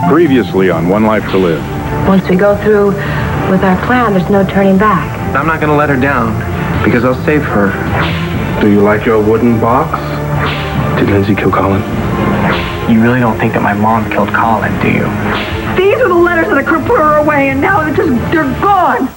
Previously on One Life to Live. Once we go through with our plan, there's no turning back. I'm not gonna let her down, because I'll save her. Do you like your wooden box? Did Lindsay kill Colin? You really don't think that my mom killed Colin, do you? These are the letters that could put her away, and now they're gone.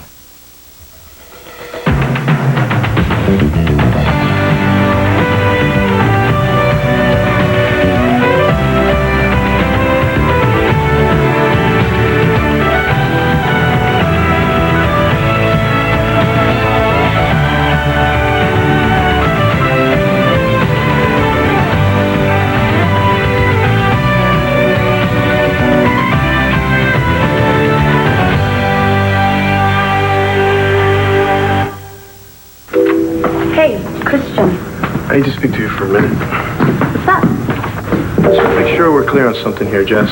I need to speak to you for a minute. What's up? So make sure we're clear on something here, Jess.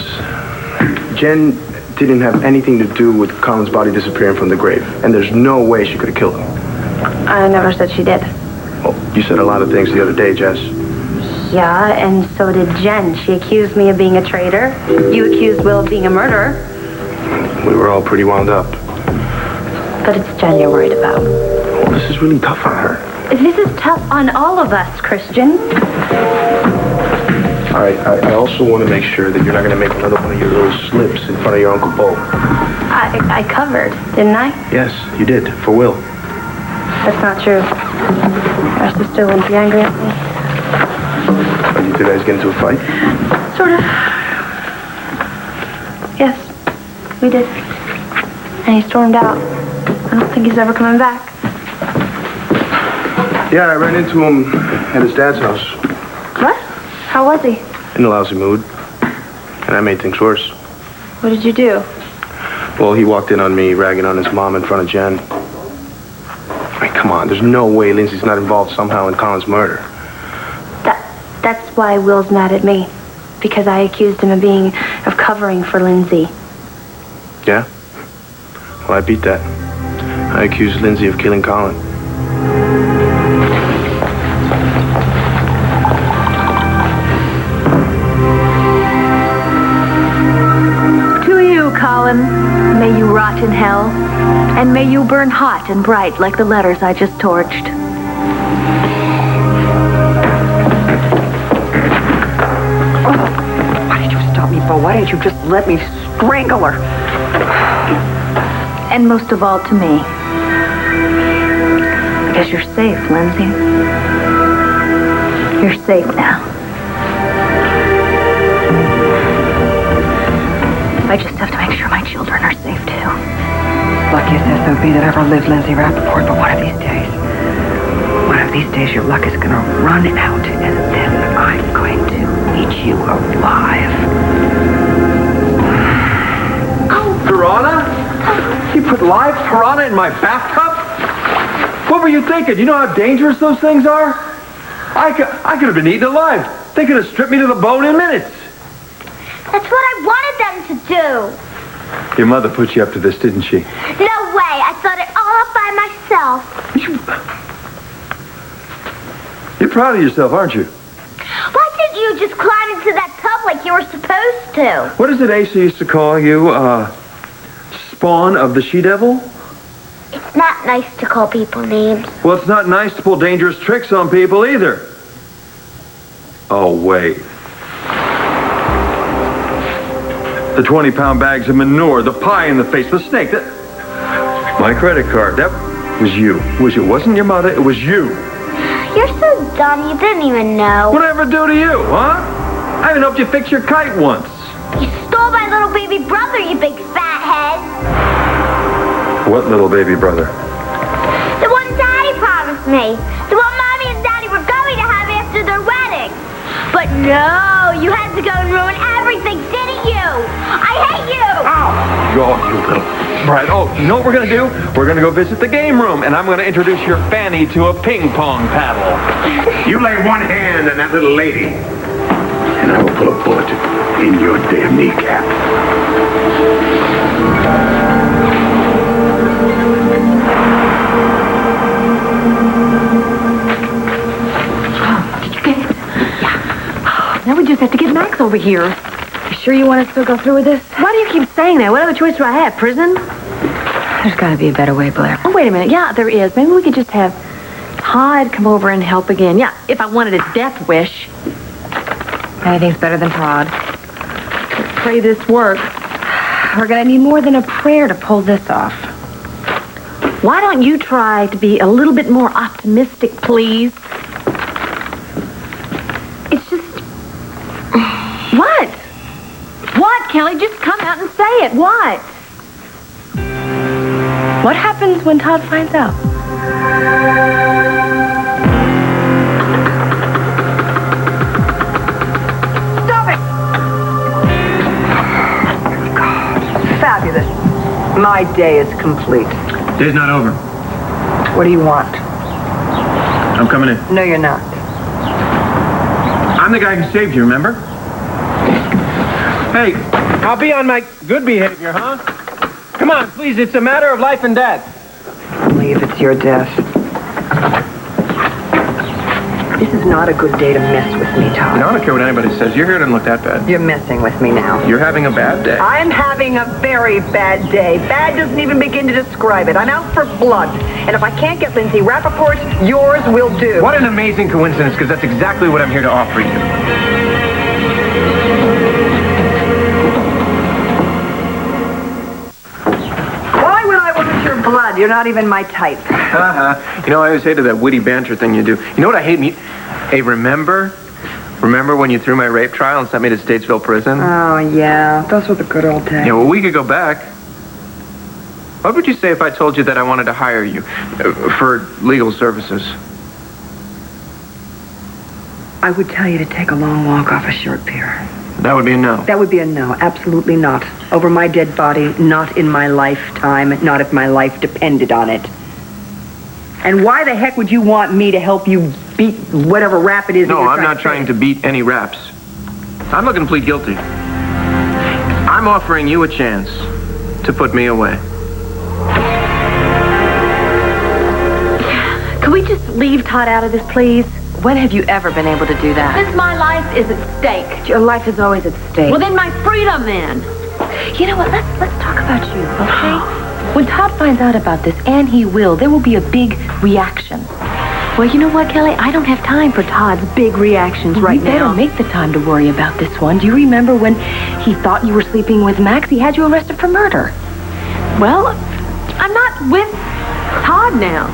Jen didn't have anything to do with Colin's body disappearing from the grave, and there's no way she could have killed him. I never said she did. Well, you said a lot of things the other day, Jess. Yeah, and so did Jen. She accused me of being a traitor. You accused Will of being a murderer. We were all pretty wound up. But it's Jen you're worried about. Well, this is really tough on her. This is tough on all of us, Christian. All right, I also want to make sure that you're not going to make another one of your little slips in front of your Uncle Bo. I covered, didn't I? Yes, you did, for Will. That's not true. Our sister wouldn't be angry at me. Did you two guys get into a fight? Sort of. Yes, we did. And he stormed out. I don't think he's ever coming back. Yeah, I ran into him at his dad's house. What? How was he? In a lousy mood. And I made things worse. What did you do? Well, he walked in on me ragging on his mom in front of Jen. I mean, come on, there's no way Lindsay's not involved somehow in Colin's murder. That's why Will's mad at me. Because I accused him of covering for Lindsay. Yeah? Well, I beat that. I accused Lindsay of killing Colin. Colin, may you rot in hell, and may you burn hot and bright like the letters I just torched. Oh, why did you stop me, Bo? Why didn't you just let me strangle her? And most of all to me. Because you're safe, Lindsay. You're safe now. I just have to make sure my children are safe, too. Luckiest SOB that ever lived, Lindsay Rappaport, but one of these days your luck is going to run out, and then I'm going to eat you alive. Oh, Piranha? You put live piranha in my bathtub? What were you thinking? You know how dangerous those things are? I could have been eaten alive. They could have stripped me to the bone in minutes. That's what I wanted them to do. Your mother put you up to this, didn't she? No way. I thought it all up by myself. You're proud of yourself, aren't you? Why didn't you just climb into that tub like you were supposed to? What is it Asa used to call you? Spawn of the she-devil? It's not nice to call people names. Well, it's not nice to pull dangerous tricks on people either. Oh, wait. The 20-pound bags of manure, the pie in the face, the snake, my credit card, that was you. It wasn't your mother, it was you. You're so dumb, you didn't even know. Whatever I do to you, huh? I even helped you fix your kite once. You stole my little baby brother, you big fat head. What little baby brother? The one Daddy promised me. The one Mommy and Daddy were going to have after their wedding. But no, you had to go and ruin everything, didn't you? I hate you! Ow! Oh, you little brat. Oh, you know what we're going to do? We're going to go visit the game room, and I'm going to introduce your Fanny to a ping pong paddle. You lay one hand on that little lady, and I will pull a bullet in your damn kneecap. Did you get it? Yeah. Now we just have to get Max over here. sure you want to still go through with this? Why do you keep saying that? What other choice do I have? Prison? There's got to be a better way, Blair. Oh, wait a minute. Yeah, there is. Maybe we could just have Todd come over and help again. Yeah, if I wanted a death wish. Anything's better than Todd. Pray this works. We're going to need more than a prayer to pull this off. Why don't you try to be a little bit more optimistic, please? It's just... What? What, Kelly? Just come out and say it. What? What happens when Todd finds out? Stop it! Fabulous. My day is complete. Day's not over. What do you want? I'm coming in. No, you're not. I'm the guy who saved you, remember? Hey, I'll be on my good behavior, huh? Come on, please, it's a matter of life and death. Only if it's your death. This is not a good day to mess with me, Todd. You know, I don't care what anybody says. Your hair doesn't look that bad. You're messing with me now. You're having a bad day. I'm having a very bad day. Bad doesn't even begin to describe it. I'm out for blood. And if I can't get Lindsay Rappaport, yours will do. What an amazing coincidence, because that's exactly what I'm here to offer you. Why would I want your blood? You're not even my type. You know, I always hated that witty banter thing you do. You know what I hate? Hey, remember when you threw my rape trial and sent me to Statesville prison? Oh, yeah. Those were the good old days. Yeah, well, we could go back. What would you say if I told you that I wanted to hire you for legal services? I would tell you to take a long walk off a short pier. That would be a no. That would be a no. Absolutely not. Over my dead body, not in my lifetime, not if my life depended on it. And why the heck would you want me to help you beat whatever rap it is? No, I'm not trying to beat any raps. I'm looking to plead guilty. I'm offering you a chance to put me away. Could we just leave Todd out of this, please? When have you ever been able to do that? Since my life is at stake. Your life is always at stake. Well, then my freedom, then. You know what? Let's talk about you, okay? When Todd finds out about this, and he will, there will be a big reaction. Well, you know what, Kelly? I don't have time for Todd's big reactions right now. You better make the time to worry about this one. Do you remember when he thought you were sleeping with Max? He had you arrested for murder. Well, I'm not with Todd now.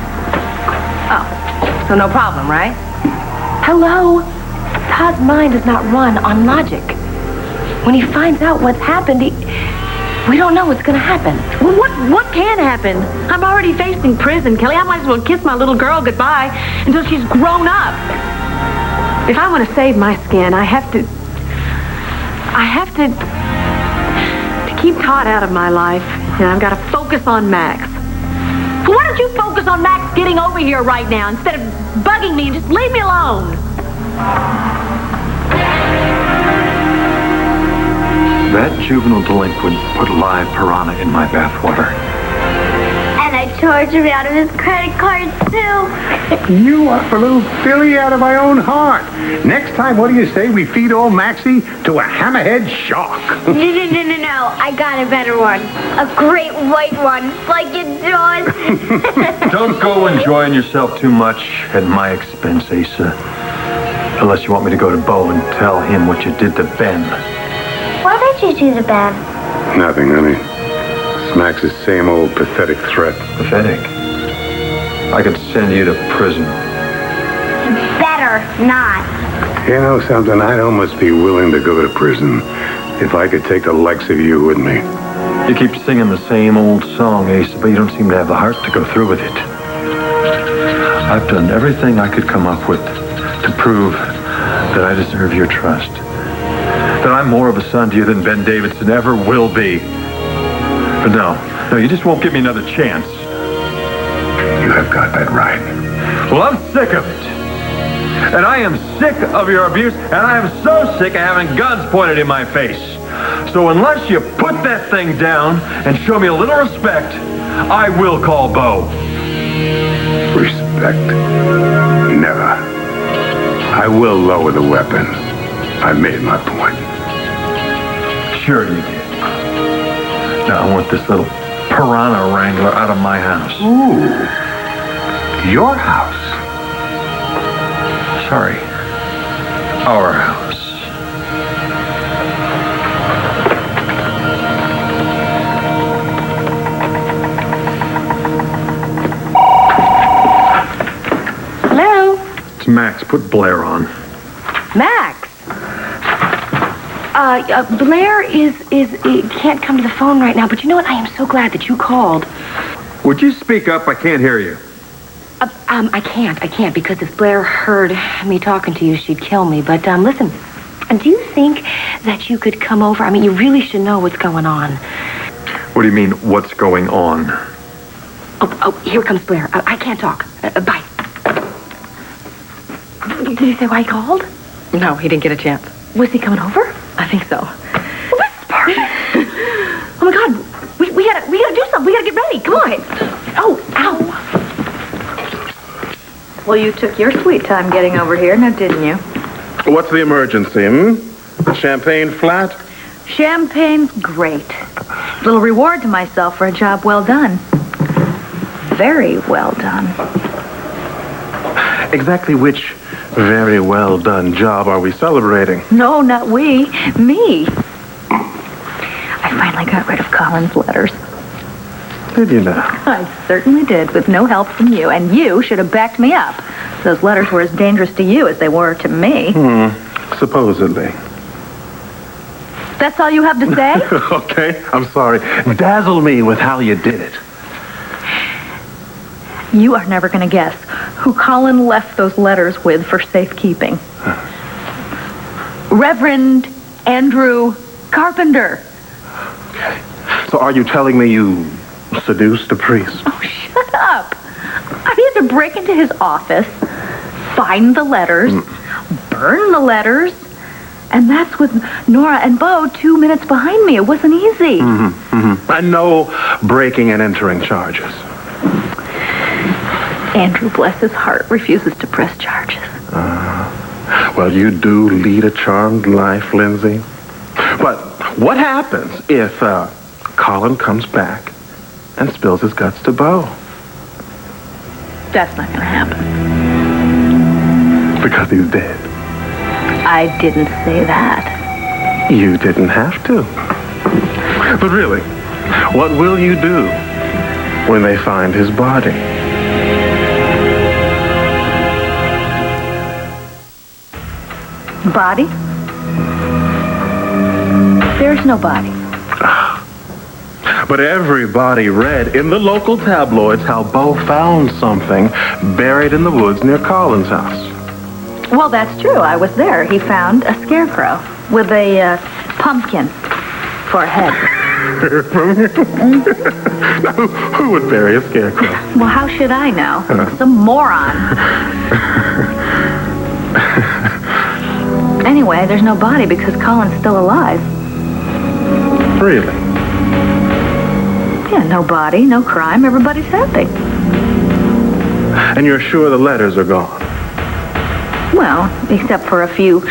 Oh, so no problem, right? Hello? Todd's mind does not run on logic. When he finds out what's happened, we don't know what's going to happen. Well, what can happen? I'm already facing prison, Kelly. I might as well kiss my little girl goodbye until she's grown up. If I want to save my skin, I have to keep Todd out of my life. And I've got to focus on Max. So why don't you focus on Max getting over here right now instead of bugging me and just leave me alone? That juvenile delinquent put live piranha in my bathwater. And I charged him out of his credit cards, too. You are a little filly out of my own heart. Next time, what do you say we feed old Maxie to a hammerhead shark? No. I got a better one. A great white one, like yours. Don't go enjoying yourself too much at my expense, Asa. Unless you want me to go to Bo and tell him what you did to Ben. What did you do to Ben? Nothing, honey. It's Max's same old pathetic threat. Pathetic. I could send you to prison. Better not. You know something? I'd almost be willing to go to prison if I could take the likes of you with me. You keep singing the same old song, Asa, but you don't seem to have the heart to go through with it. I've done everything I could come up with to prove that I deserve your trust. That I'm more of a son to you than Ben Davidson ever will be. But no, you just won't give me another chance. You have got that right. Well, I'm sick of it. And I am sick of your abuse, and I am so sick of having guns pointed in my face. So unless you put that thing down and show me a little respect, I will call Bo. Respect? Never. I will lower the weapon. I made my point. Sure you did. Now I want this little piranha wrangler out of my house. Ooh. Your house? Sorry. Our house. Hello? It's Max. Put Blair on. Max? Blair can't come to the phone right now, but you know what? I am so glad that you called. Would you speak up? I can't hear you. I can't, because if Blair heard me talking to you, she'd kill me. But, listen, do you think that you could come over? I mean, you really should know what's going on. What do you mean, what's going on? Oh, here comes Blair. I can't talk. Bye. Did he say why he called? No, he didn't get a chance. Was he coming over? I think so. Well, this is perfect. Oh, my God. We gotta do something. We gotta get ready. Come on. Oh, ow. Well, you took your sweet time getting over here, now didn't you? What's the emergency, Champagne flat? Champagne's great. Little reward to myself for a job well done. Very well done. Exactly which very well done job are we celebrating? No, not we. Me. I finally got rid of Colin's letters. Did you now? I certainly did, with no help from you, and you should have backed me up. Those letters were as dangerous to you as they were to me. Supposedly. That's all you have to say? Okay, I'm sorry. Dazzle me with how you did it. You are never going to guess who Colin left those letters with for safekeeping. Reverend Andrew Carpenter. Okay. So are you telling me you seduced a priest? Oh, shut up. I had to break into his office, find the letters, burn the letters, and that's with Nora and Bo 2 minutes behind me. It wasn't easy. And no breaking and entering charges. Andrew, bless his heart, refuses to press charges. Well, you do lead a charmed life, Lindsay. But what happens if Colin comes back and spills his guts to Bo? That's not going to happen. Because he's dead. I didn't say that. You didn't have to. But really, what will you do when they find his body? Body? There's no body. But everybody read in the local tabloids how Bo found something buried in the woods near Colin's house. Well, that's true. I was there. He found a scarecrow with a pumpkin for a head. Who would bury a scarecrow? Well, how should I know? Some moron. Anyway, there's no body because Colin's still alive. Really? Yeah, no body, no crime. Everybody's happy. And you're sure the letters are gone? Well, except for a few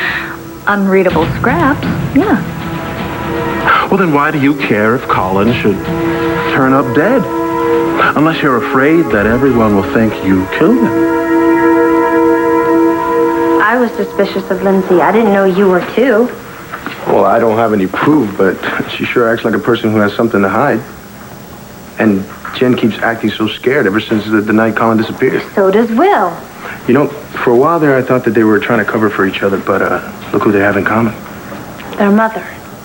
unreadable scraps, yeah. Well, then why do you care if Colin should turn up dead? Unless you're afraid that everyone will think you killed him. I was suspicious of Lindsay. I didn't know you were too. Well, I don't have any proof, but she sure acts like a person who has something to hide. And Jen keeps acting so scared ever since the night Colin disappeared. So does Will. You know, for a while there, I thought that they were trying to cover for each other, but look who they have in common. Their mother.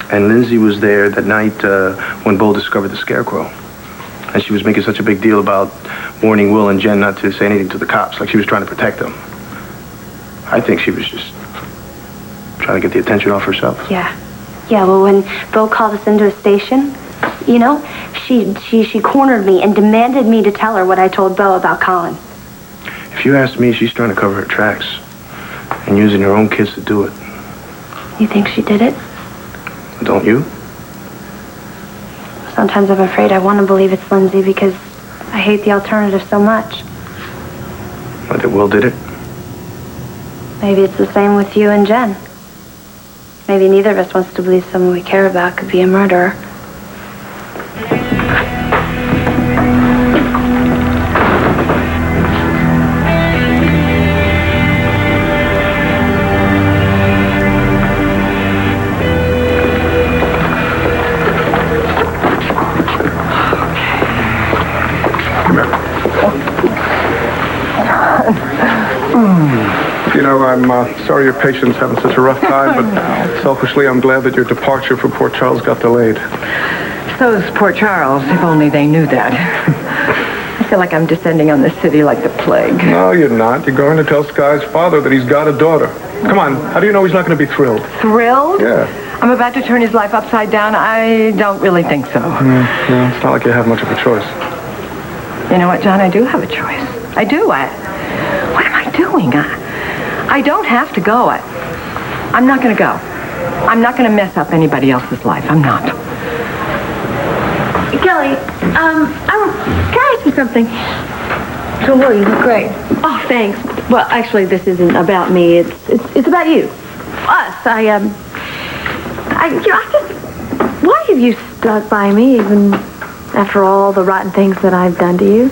And Lindsay was there that night when Bo discovered the scarecrow. And she was making such a big deal about warning Will and Jen not to say anything to the cops, like she was trying to protect them. I think she was just trying to get the attention off herself. Yeah. Yeah, well, when Bo called us into a station, you know, she cornered me and demanded me to tell her what I told Bo about Colin. If you ask me, she's trying to cover her tracks and using her own kids to do it. You think she did it? Don't you? Sometimes I'm afraid I want to believe it's Lindsay because I hate the alternative so much. But that Will did it? Maybe it's the same with you and Jen. maybe neither of us wants to believe someone we care about could be a murderer. You know, I'm sorry your patient's having such a rough time, but selfishly, I'm glad that your departure for Port Charles got delayed. So's poor Charles, if only they knew that. I feel like I'm descending on the city like the plague. No, you're not. You're going to tell Sky's father that he's got a daughter. Come on, how do you know he's not going to be thrilled? Thrilled? Yeah. I'm about to turn his life upside down. I don't really think so. No, it's not like you have much of a choice. You know what, John? I do have a choice. I do. What am I doing? I don't have to go. I'm not going to go. I'm not going to mess up anybody else's life. I'm not. Kelly, can I ask you something? Don't worry, you look great. Oh, thanks. Well, actually, this isn't about me. It's about you. Us. Why have you stuck by me even after all the rotten things that I've done to you?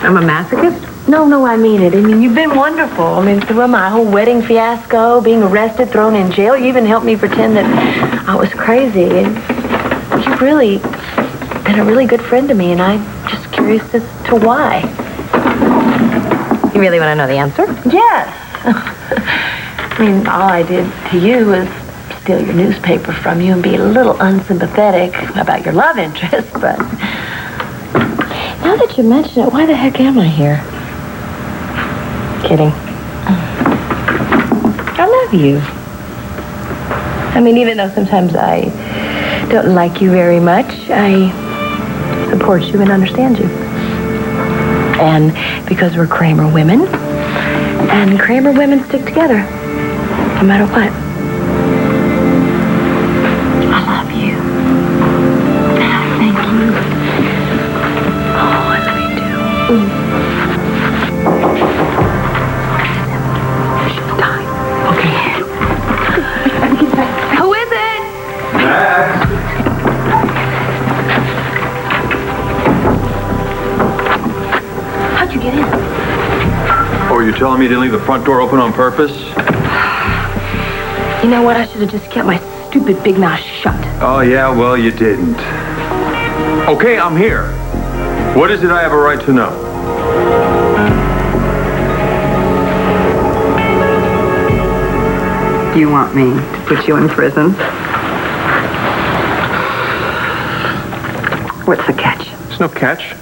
I'm a masochist? No, I mean it. I mean, you've been wonderful. I mean, through my whole wedding fiasco, being arrested, thrown in jail, you even helped me pretend that I was crazy. And you've really been a really good friend to me, and I'm just curious as to why. You really want to know the answer? Yes. I mean, all I did to you was steal your newspaper from you and be a little unsympathetic about your love interest, but now that you mention it, why the heck am I here? Kidding. I love you. I mean, even though sometimes I don't like you very much, I support you and understand you. And because we're Kramer women, and Kramer women stick together, no matter what. I love you. And I thank you. Oh, I love you too. Okay. Who is it? Max! How'd you get in? Oh, you're telling me you didn't leave the front door open on purpose? You know what? I should have just kept my stupid big mouth shut. Oh, yeah, well, you didn't. Okay, I'm here. What is it I have a right to know? You want me to put you in prison? What's the catch? There's no catch.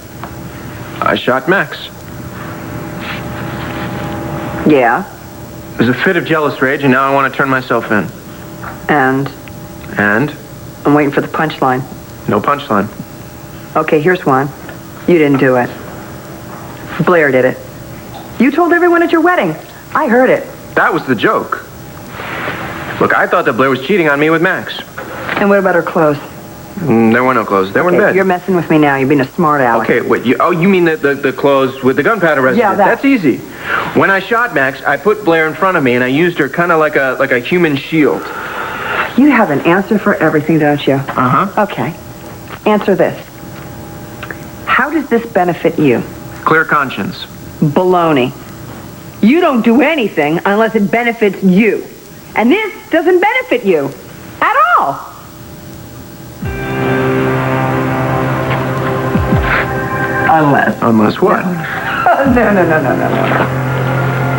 I shot Max. Yeah, It was a fit of jealous rage, and now I want to turn myself in. and And I'm waiting for the punchline. no punchline. Okay, here's one. You didn't do it. Blair did it. You told everyone at your wedding. I heard it. That was the joke. Look, I thought that Blair was cheating on me with Max. And what about her clothes? There were no clothes. They were in bed. You're messing with me now. You're being a smart aleck. Okay, wait. You mean the clothes with the gunpowder residue? Yeah, that's easy. When I shot Max, I put Blair in front of me, and I used her kind of like a human shield. You have an answer for everything, don't you? Uh-huh. Okay. Answer this. How does this benefit you? Clear conscience. Baloney. You don't do anything unless it benefits you. And this doesn't benefit you. At all. Unless what?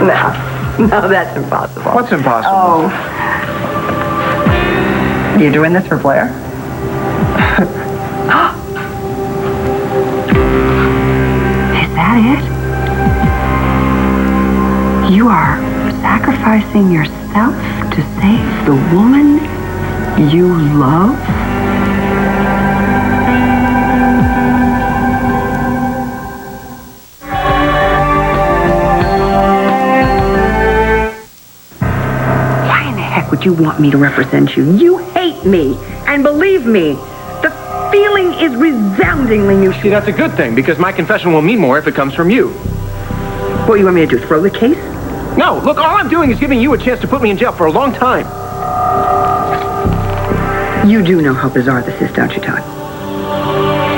No. No, that's impossible. What's impossible? Oh. You're doing this for Blair? Is that it? You are sacrificing yourself to save the woman you love? Would you want me to represent you? You hate me. And believe me, the feeling is resoundingly mutual. See, that's a good thing, because my confession will mean more if it comes from you. What, you want me to do, throw the case? No, look, all I'm doing is giving you a chance to put me in jail for a long time. You do know how bizarre this is, don't you, Todd?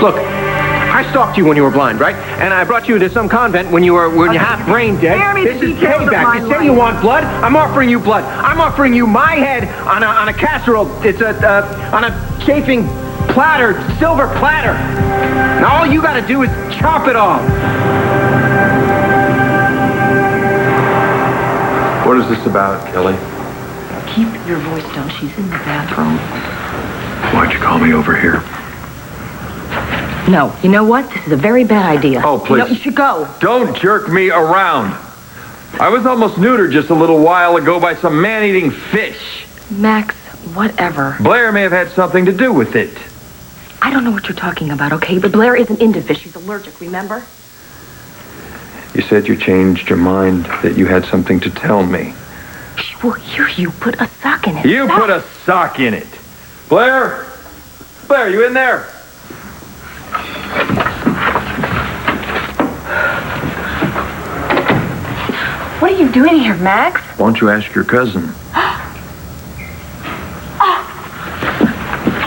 Look, I stalked you when you were blind, right? And I brought you to some convent when you're half brain dead. This is payback. You say you want blood? I'm offering you blood. I'm offering you my head on a casserole. It's on a chafing platter, silver platter. Now all you got to do is chop it off. What is this about, Kelly? Keep your voice down. She's in the bathroom. Why'd you call me over here? No, you know what? This is a very bad idea. Oh, please. You know, you should go. Don't jerk me around. I was almost neutered just a little while ago by some man-eating fish. Max, whatever. Blair may have had something to do with it. I don't know what you're talking about, okay? But Blair isn't into fish. She's allergic, remember? You said you changed your mind, that you had something to tell me. She will hear you put a sock in it. You put a sock in it. Blair? Blair, you in there? What are you doing here, Max? Why don't you ask your cousin? I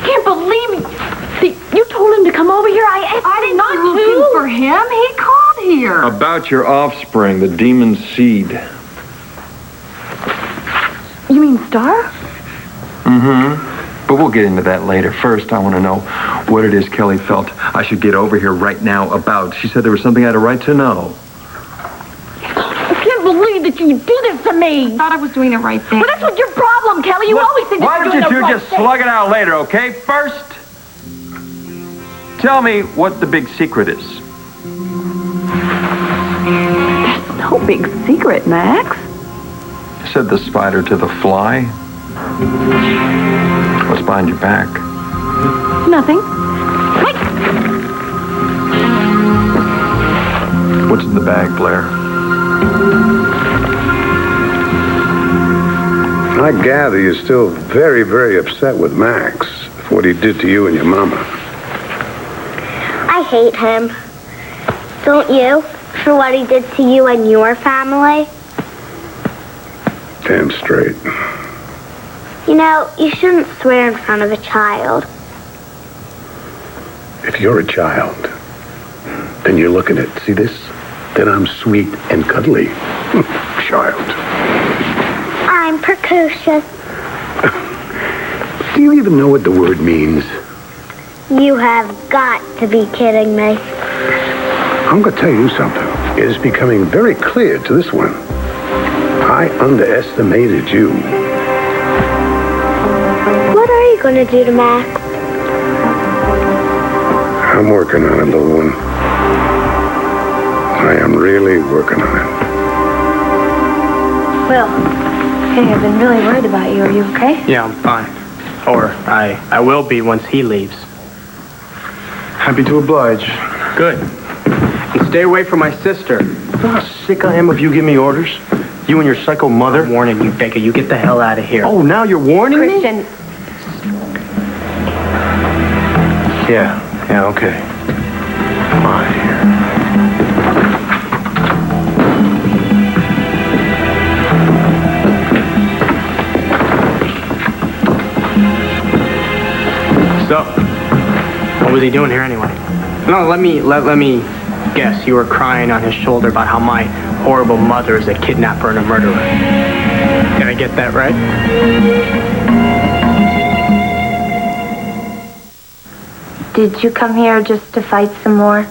can't believe you told him to come over here. I did not looking for him. He called here. About your offspring, the demon seed. You mean Star? Mm-hmm. But we'll get into that later. First, I want to know what it is Kelly felt I should get over here right now about. She said there was something I had a right to know. I can't believe that you did this to me. I thought I was doing the right thing. Well, that's what your problem, Kelly. You always think Why you're don't doing you the two right just thing. slug it out later, okay? First, tell me what the big secret is. There's no big secret, Max. Said the spider to the fly. What's behind your back? Nothing. What's in the bag, Blair? I gather you're still very, very upset with Max for what he did to you and your mama. I hate him. Don't you? For what he did to you and your family? Damn straight. You know, you shouldn't swear in front of a child. If you're a child, then you're looking at, see this? Then I'm sweet and cuddly. Child. I'm precocious. Do you even know what the word means? You have got to be kidding me. I'm going to tell you something. It is becoming very clear to this one. I underestimated you. What are you going to do to Max? I'm working on it, little one. I am really working on it. Will, hey, I've been really worried about you. Are you okay? Yeah, I'm fine. Or I will be once he leaves. Happy to oblige. Good. And stay away from my sister. You know how sick I am of you giving me orders? You and your psycho mother? I'm warning you, Becca. You get the hell out of here. Oh, now you're warning me? Christian, Yeah, okay. Come on here. So, what was he doing here anyway? No, let me guess. You were crying on his shoulder about how my horrible mother is a kidnapper and a murderer. Did I get that right? did you come here just to fight some more?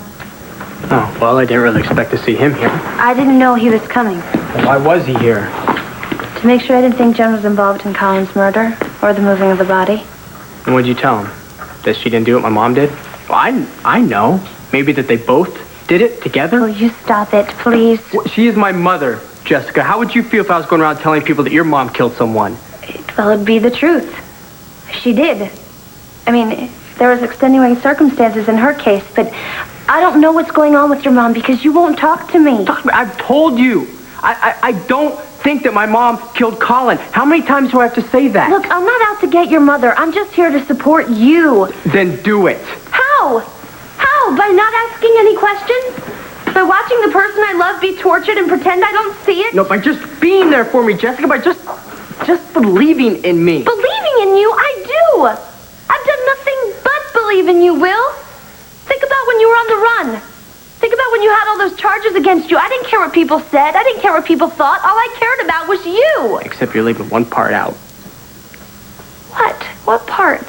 Oh, well, I didn't really expect to see him here. I didn't know he was coming. Well, why was he here? To make sure I didn't think Jen was involved in Colin's murder or the moving of the body. And what'd you tell him? That she didn't do what my mom did? Well, I know. Maybe that they both did it together? Will you stop it, please? Well, she is my mother, Jessica. How would you feel if I was going around telling people that your mom killed someone? Well, it'd be the truth. She did. I mean, there was extenuating circumstances in her case, but I don't know what's going on with your mom because you won't talk to me. I've told you. I don't think that my mom killed Colin. How many times do I have to say that? Look, I'm not out to get your mother. I'm just here to support you. Then do it. How? How? By not asking any questions? By watching the person I love be tortured and pretend I don't see it? No, by just being there for me, Jessica, by just believing in me. Believing in you? I do. in you, Will. Think about when you were on the run. Think about when you had all those charges against you. I didn't care what people said. I didn't care what people thought. All I cared about was you. Except you're leaving one part out. What? What part?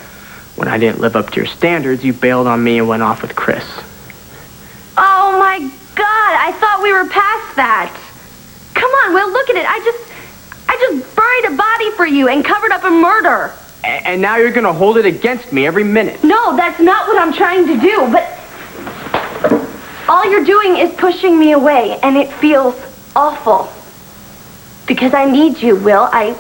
When I didn't live up to your standards, you bailed on me and went off with Chris. Oh, my God. I thought we were past that. Come on, Will, look at it. I just buried a body for you and covered up a murder. And now you're going to hold it against me every minute. No, that's not what I'm trying to do, but all you're doing is pushing me away, and it feels awful. Because I need you, Will. I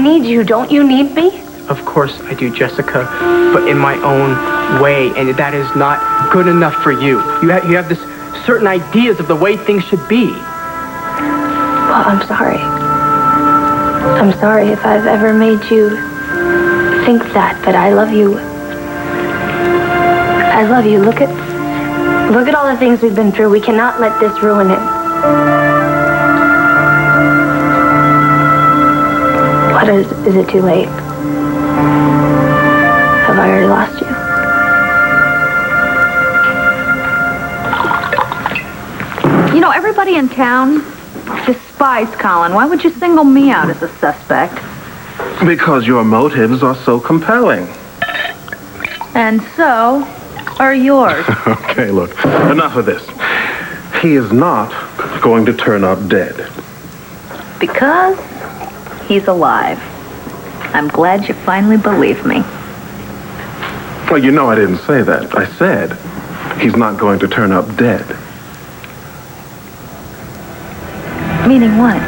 need you. Don't you need me? Of course I do, Jessica, but in my own way, and that is not good enough for you. You have this certain ideas of the way things should be. Well, I'm sorry. I'm sorry if I've ever made you think that, but I love you. I love you. Look at all the things we've been through. We cannot let this ruin it. What is it too late? Have I already lost you? You know, everybody in town despised Colin. Why would you single me out as a suspect? Because your motives are so compelling. And so are yours. Okay, look, enough of this. He is not going to turn up dead. Because he's alive. I'm glad you finally believe me. Well, you know I didn't say that. I said he's not going to turn up dead. Meaning what?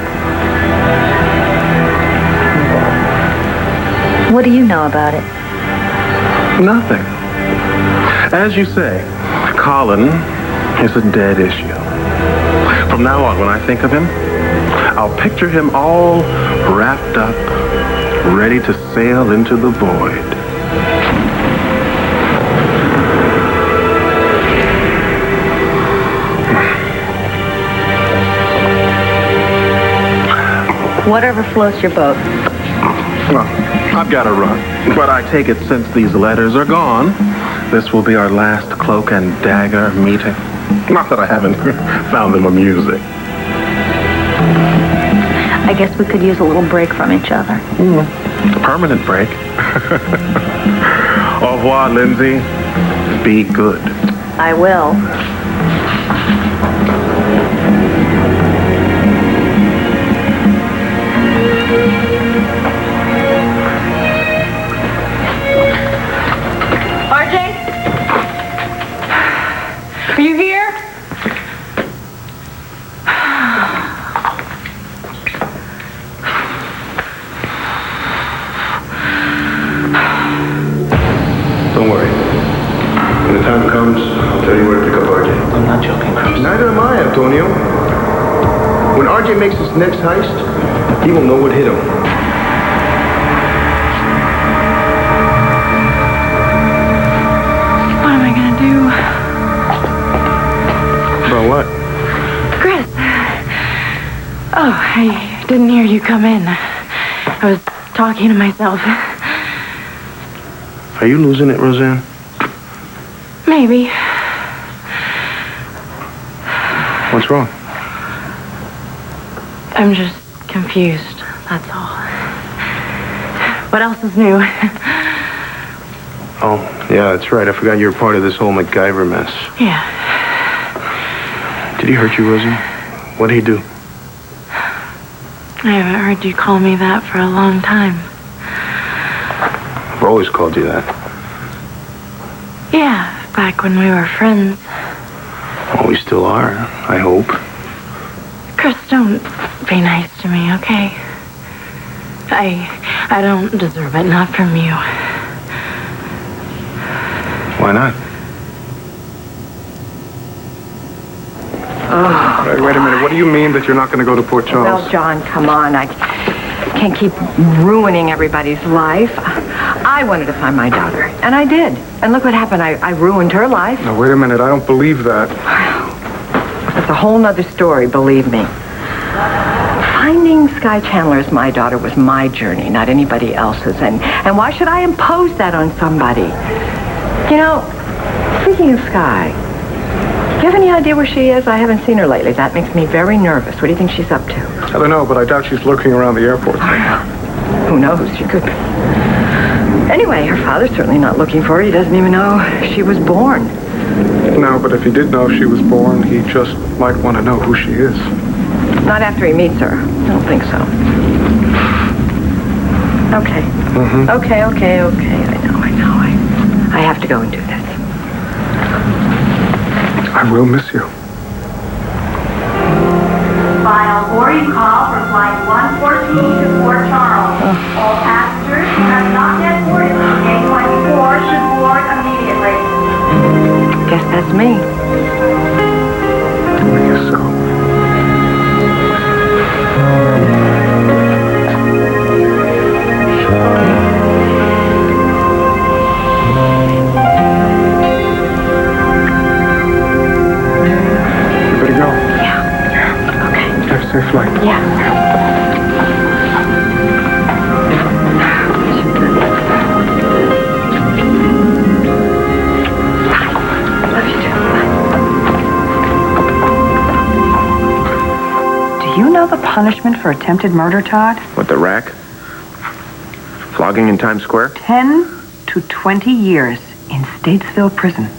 What do you know about it? Nothing. As you say, Colin is a dead issue. From now on, when I think of him, I'll picture him all wrapped up, ready to sail into the void. Whatever floats your boat. Well, I've got to run, but I take it since these letters are gone, this will be our last cloak and dagger meeting. Not that I haven't found them amusing. I guess we could use a little break from each other. A permanent break. Au revoir, Lindsay. Be good. I will. Are you here? Don't worry. When the time comes, I'll tell you where to pick up RJ. I'm not joking, Chris. Neither am I, Antonio. When RJ makes his next heist, he will know what hit him. What am I gonna do? About what? Chris. Oh, I didn't hear you come in. I was talking to myself. Are you losing it, Roseanne? Maybe. What's wrong? I'm just confused, that's all. What else is new? Oh, yeah, that's right. I forgot you were part of this whole MacGyver mess. Yeah. Did he hurt you, Rosie? What did he do? I haven't heard you call me that for a long time. I've always called you that. Yeah, back when we were friends. Oh, we still are, I hope. Chris, don't be nice to me, okay? I don't deserve it, not from you. Why not? Oh. Wait a minute. What do you mean that you're not going to go to Port Charles? Well, John, come on. I can't keep ruining everybody's life. I wanted to find my daughter, and I did. And look what happened. I ruined her life. Now, wait a minute. I don't believe that. That's a whole nother story, believe me. Finding Sky Chandler as my daughter was my journey, not anybody else's. And why should I impose that on somebody? You know, speaking of Sky, do you have any idea where she is? I haven't seen her lately. That makes me very nervous. What do you think she's up to? I don't know, but I doubt she's lurking around the airport. Who knows? She could. Anyway, her father's certainly not looking for her. He doesn't even know she was born. No, but if he did know she was born, he just might want to know who she is. Not after he meets her. I don't think so. Okay. Mm-hmm. Okay. I know. I have to go and do this. I will miss you. Final boarding call for flight 114 to Port Charles. All passengers who have not yet boarded gate 24 should board immediately. Guess that's me. I guess so. You better go. Yeah. Okay. Have a safe flight. Yeah. Do you know the punishment for attempted murder, Todd? What, the rack? Flogging in Times Square? 10 to 20 years in Statesville prison.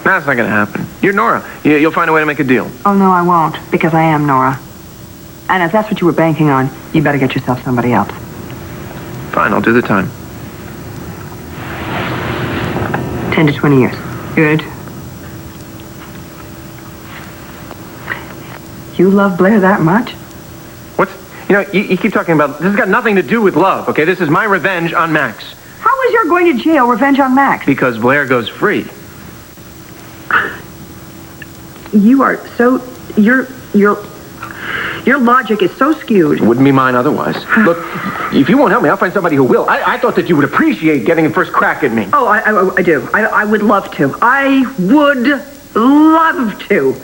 That's not gonna happen. You're Nora. You'll find a way to make a deal. Oh, no, I won't, because I am Nora. And if that's what you were banking on, you better get yourself somebody else. Fine, I'll do the time. 10 to 20 years. Good. You love Blair that much? What's... You know, you keep talking about... This has got nothing to do with love, okay? This is my revenge on Max. How is your going to jail revenge on Max? Because Blair goes free. You are so... Your logic is so skewed. It wouldn't be mine otherwise. Look, if you won't help me, I'll find somebody who will. I thought that you would appreciate getting a first crack at me. Oh, I do. I would love to. I would love to.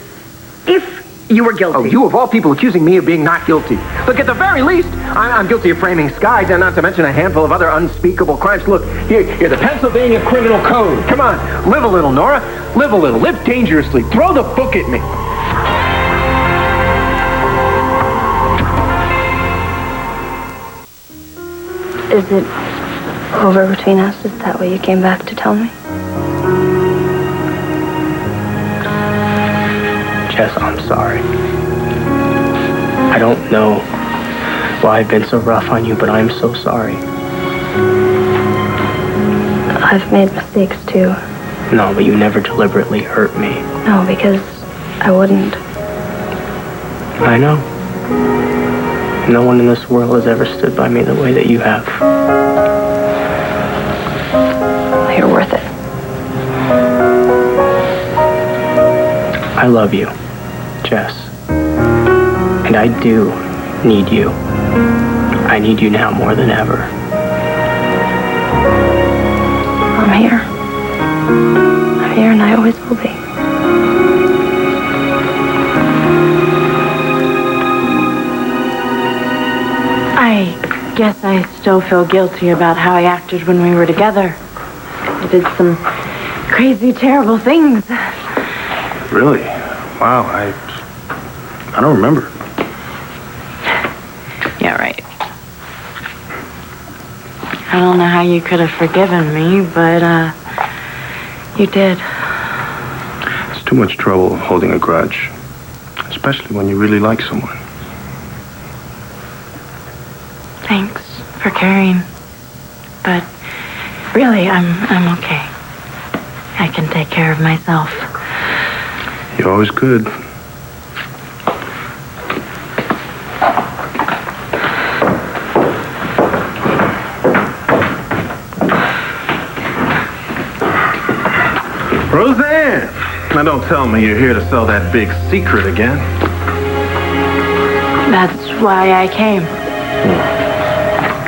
If you were guilty. Oh, you of all people accusing me of being not guilty. Look, at the very least, I'm guilty of framing Sky, not to mention a handful of other unspeakable crimes. Look, here, the Pennsylvania Criminal Code. Come on, live a little, Nora. Live a little. Live dangerously. Throw the book at me. Is it over between us? Is that what you came back to tell me? Jess, I'm sorry. I don't know why I've been so rough on you, but I'm so sorry. I've made mistakes too. No, but you never deliberately hurt me. No, because I wouldn't. I know. No one in this world has ever stood by me the way that you have. You're worth it. I love you, Jess. And I do need you. I need you now more than ever. I'm here. I'm here and I always will be. I guess I still feel guilty about how I acted when we were together. I did some crazy, terrible things. Really? Wow, I don't remember. Yeah, right. I don't know how you could have forgiven me, but, you did. It's too much trouble holding a grudge, especially when you really like someone. Thanks for caring. But really, I'm okay. I can take care of myself. You're always good. Roseanne! Now don't tell me you're here to sell that big secret again. That's why I came.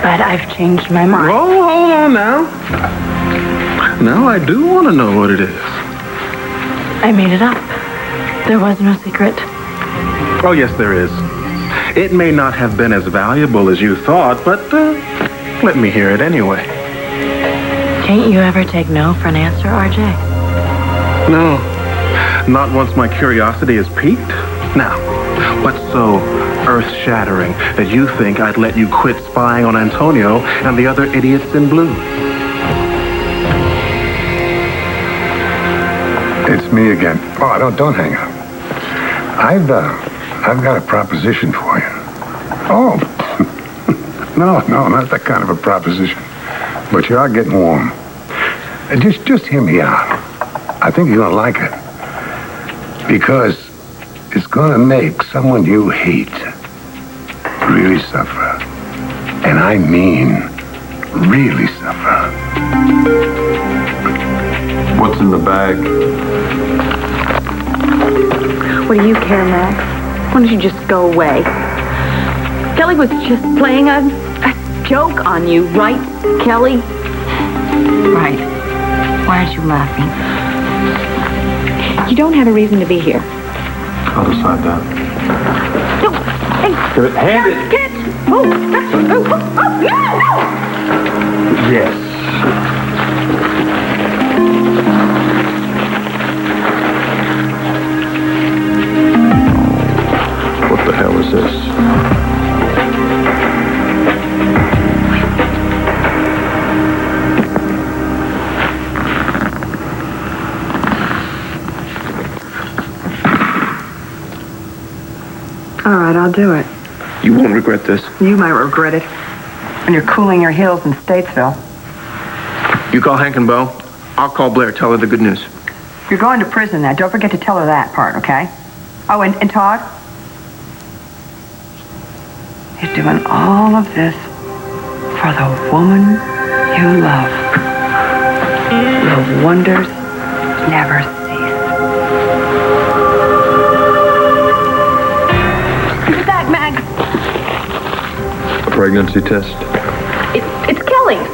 But I've changed my mind. Oh, hold on now. Now I do want to know what it is. I made it up. There was no secret. Oh, yes, there is. It may not have been as valuable as you thought, but let me hear it anyway. Can't you ever take no for an answer, RJ? No, not once my curiosity is piqued. Now, what's so earth-shattering that you think I'd let you quit spying on Antonio and the other idiots in blue? It's me again. Oh, don't hang up. I've got a proposition for you. Oh, no, not that kind of a proposition. But you are getting warm. Just hear me out. I think you're gonna like it. Because it's gonna make someone you hate really suffer. And I mean really suffer. What's in the bag? What do you care, Max? Why don't you just go away? Kelly was just playing a joke on you, right, Kelly? Right. Why aren't you laughing? You don't have a reason to be here. I'll decide that. No, hey, Give it, hand it. Get! Oh, no! Yes. What the hell is this? All right, I'll do it. You won't regret this. You might regret it when you're cooling your heels in Statesville. You call Hank and Bo. I'll call Blair. Tell her the good news. You're going to prison now. Don't forget to tell her that part, okay? Oh, and Todd? You're doing all of this for the woman you love. Your wonders never cease. Who's that, Max? A pregnancy test? It's Kelly's.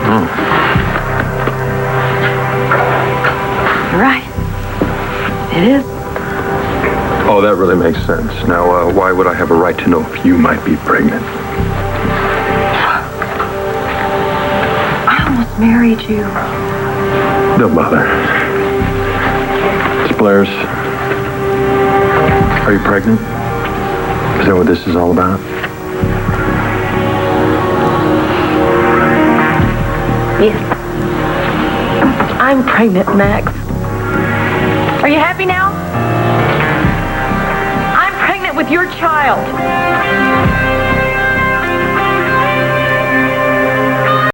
Oh. You're right. It is. Oh, that really makes sense. Now, why would I have a right to know if you might be pregnant? I almost married you. Don't bother. It's Blair's. Are you pregnant? Is that what this is all about? Yes. I'm pregnant, Max. Are you happy now? I'm pregnant with your child.